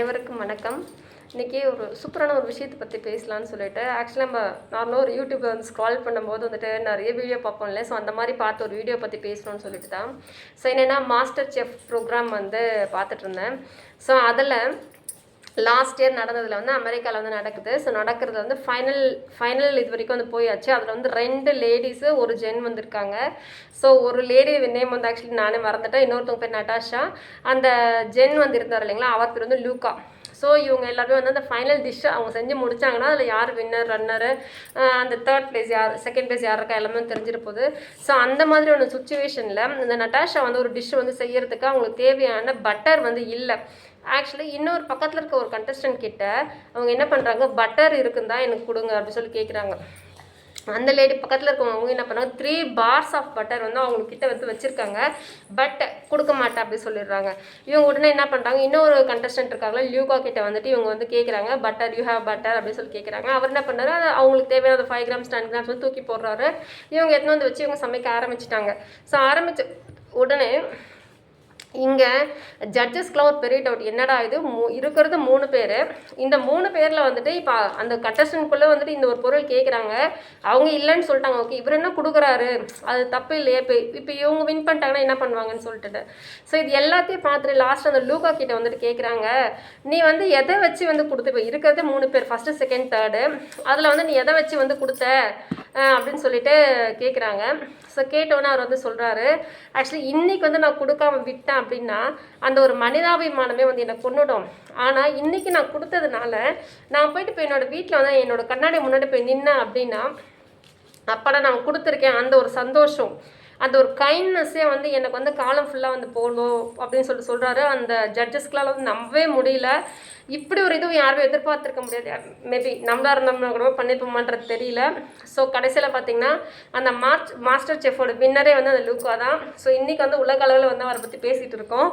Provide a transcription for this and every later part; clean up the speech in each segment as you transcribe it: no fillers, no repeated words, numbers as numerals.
அனைவருக்கும் வணக்கம். இன்றைக்கி ஒரு சூப்பரான ஒரு விஷயத்தை பற்றி பேசலான்னு சொல்லிட்டு ஆக்சுவலாக நம்ம நார்மலாக ஒரு யூடியூப்பில் வந்து ஸ்க்ரால் பண்ணும்போது வந்துட்டு நிறைய வீடியோ பார்ப்போம் இல்லை. ஸோ அந்த மாதிரி பார்த்து ஒரு வீடியோ பற்றி பேசணும்னு சொல்லிட்டு தான். ஸோ என்னென்னா மாஸ்டர் செஃப் ப்ரோக்ராம் வந்து பார்த்துட்டு இருந்தேன். ஸோ அதில் லாஸ்ட் இயர் நடந்ததில் வந்து அமெரிக்காவில் வந்து நடக்குது. ஸோ நடக்கிறது வந்து ஃபைனல் இது வரைக்கும் வந்து போயாச்சு. அதில் வந்து 2 லேடிஸு ஒரு ஜென் வந்திருக்காங்க. ஸோ ஒரு லேடி நேம் வந்து ஆக்சுவலி நானே மறந்துட்டேன். இன்னொருத்தவங்க பேர் நட்டாஷா. அந்த ஜென் வந்து இருந்தார் இல்லைங்களா, அவர் பேர் வந்து லூக்கா. ஸோ இவங்க எல்லாருமே வந்து அந்த ஃபைனல் டிஷ்ஷை அவங்க செஞ்சு முடிச்சாங்கன்னா அதில் யார் வின்னர் ரன்னரு, அந்த 3rd பிளேஸ் யார், 2nd பிளேஸ் யார் இருக்கா எல்லாமே தெரிஞ்சிட போகுது. ஸோ அந்த மாதிரி ஒரு சுச்சுவேஷனில் இந்த நட்டாஷா வந்து ஒரு டிஷ்ஷை வந்து செய்யறதுக்கு அவங்களுக்கு தேவையான பட்டர் வந்து இல்லை. ஆக்சுவலி இன்னொரு பக்கத்தில் இருக்க ஒரு கண்டஸ்டன்ட் கிட்ட அவங்க என்ன பண்ணுறாங்க, பட்டர் இருக்குந்தா எனக்கு கொடுங்க அப்படின்னு சொல்லி கேட்குறாங்க. அந்த லேடி பக்கத்தில் இருக்கவங்க அவங்க என்ன பண்ணாங்க, 3 பார்ஸ் ஆஃப் பட்டர் வந்து அவங்கக்கிட்ட வந்து வச்சுருக்காங்க. பட் கொடுக்க மாட்டேன் அப்படி சொல்லிடுறாங்க. இவங்க உடனே என்ன பண்ணுறாங்க, இன்னொரு கண்டஸ்டன்ட் இருக்காங்களா லியூகா கிட்ட வந்துட்டு இவங்க வந்து கேட்குறாங்க, பட்டர் யூ ஹேவ் பட்டர் அப்படின்னு சொல்லி கேட்குறாங்க. அவர் என்ன பண்ணுறாரு, அவங்களுக்கு தேவையான 5 கிராம்ஸ் 10 கிராம்ஸ் வந்து தூக்கி போடுறாரு. இவங்க எடுத்துன்னு வந்து வச்சு இவங்க சமைக்க ஆரம்பிச்சிட்டாங்க. ஸோ ஆரம்பித்த உடனே இங்கே ஜட்ஜஸ்க்குலாம் ஒரு பெரிய டவுட், என்னடா இது இருக்கிறது 3 பேர். இந்த 3 பேரில் வந்துட்டு இப்போ அந்த கண்டஸ்டன்ட்குள்ளே வந்துட்டு இந்த ஒரு பொருள் கேட்குறாங்க, அவங்க இல்லைன்னு சொல்லிட்டாங்க. ஓகே, இவர் என்ன கொடுக்குறாரு, அது தப்பு இல்லையே, இப்போ இவங்க வின் பண்ணிட்டாங்கன்னா என்ன பண்ணுவாங்கன்னு சொல்லிட்டு. ஸோ இது எல்லாத்தையும் பார்த்துட்டு லாஸ்ட் அந்த லூகா கிட்ட வந்துட்டு கேட்குறாங்க, நீ வந்து எதை வச்சு வந்து கொடுத்து, இப்போ இருக்கிறது 3 பேர், 1st 2nd 3rd, அதில் வந்து நீ எதை வச்சு வந்து கொடுத்த அப்படின்னு சொல்லிட்டு கேட்குறாங்க. ஸோ கேட்டோன்னே அவர் வந்து சொல்கிறாரு, ஆக்சுவலி இன்றைக்கி வந்து நான் கொடுக்காம விட்டேன் அப்படின்னா அந்த ஒரு மனிதாபிமானமே வந்து என்னை கொண்டுடும். ஆனால் இன்றைக்கி நான் கொடுத்ததுனால நான் போயிட்டு இப்போ என்னோடய வீட்டில் வந்து என்னோடய கண்ணாடி முன்னாடி போய் நின்னேன் அப்படின்னா அப்போ நான் கொடுத்துருக்கேன் அந்த ஒரு சந்தோஷம், அந்த ஒரு கைண்ட்னஸ்ஸே வந்து எனக்கு வந்து காலம் ஃபுல்லாக வந்து போகணும் அப்படின்னு சொல்கிறாரு. அந்த ஜட்ஜஸ்க்கெலாம் வந்து நம்பவே முடியல. இப்படி ஒரு இதுவும் யாருமே எதிர்பார்த்துருக்க முடியாது. மேபி நம்மளாக இருந்தோம்னா கூட பண்ணிப்போமான்றது தெரியல. ஸோ கடைசியில் பார்த்திங்கன்னா அந்த மாஸ்டர் செஃபோட வின்னரே வந்து அந்த லூக்கா தான். ஸோ இன்றைக்கி வந்து உலக அளவில் வந்து அவரை பற்றி பேசிகிட்டு இருக்கோம்.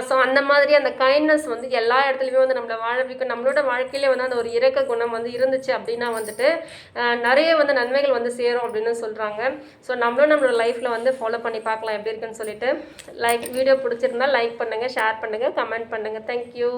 ஸோ அந்த மாதிரி அந்த கைண்ட்னஸ் வந்து எல்லா இடத்துலையுமே வந்து நம்மளை வாழ வைக்கும். நம்மளோட வாழ்க்கையிலே வந்து அந்த ஒரு இரக்க குணம் வந்து இருந்துச்சு அப்படின்னா வந்துட்டு நிறைய வந்து நன்மைகள் வந்து சேரும் அப்படின்னு சொல்கிறாங்க. ஸோ நம்மளும் நம்மளோட லைஃப்பில் வந்து ஃபாலோ பண்ணி பார்க்கலாம் எப்படி இருக்குன்னு சொல்லிட்டு. வீடியோ பிடிச்சிருந்தா லைக் பண்ணுங்கள், ஷேர் பண்ணுங்கள், கமெண்ட் பண்ணுங்கள். தேங்க்யூ.